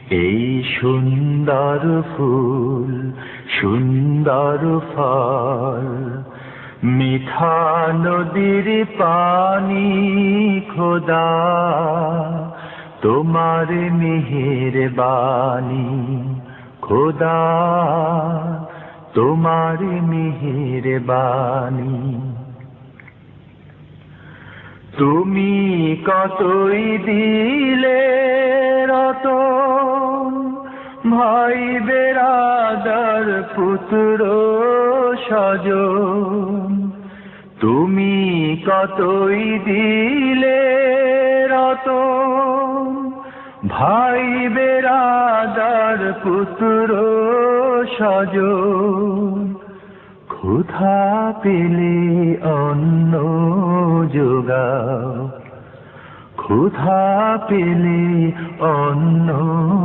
এই সুন্দর ফুল সুন্দর ফল, মিঠা নদীর পানি খোদা, তোমার মেহেরবানি খোদা, তোমার মেহেরবানি। তুমি কতই দিলে রতন, ভাই বেরাদার পুত্র স্বজন। তুমি কতই দিলে রতন, ভাই বেরাদার পুত্র স্বজন। ক্ষুধা পেলে অন্ন যোগাও, ক্ষুধা পেলে অন্ন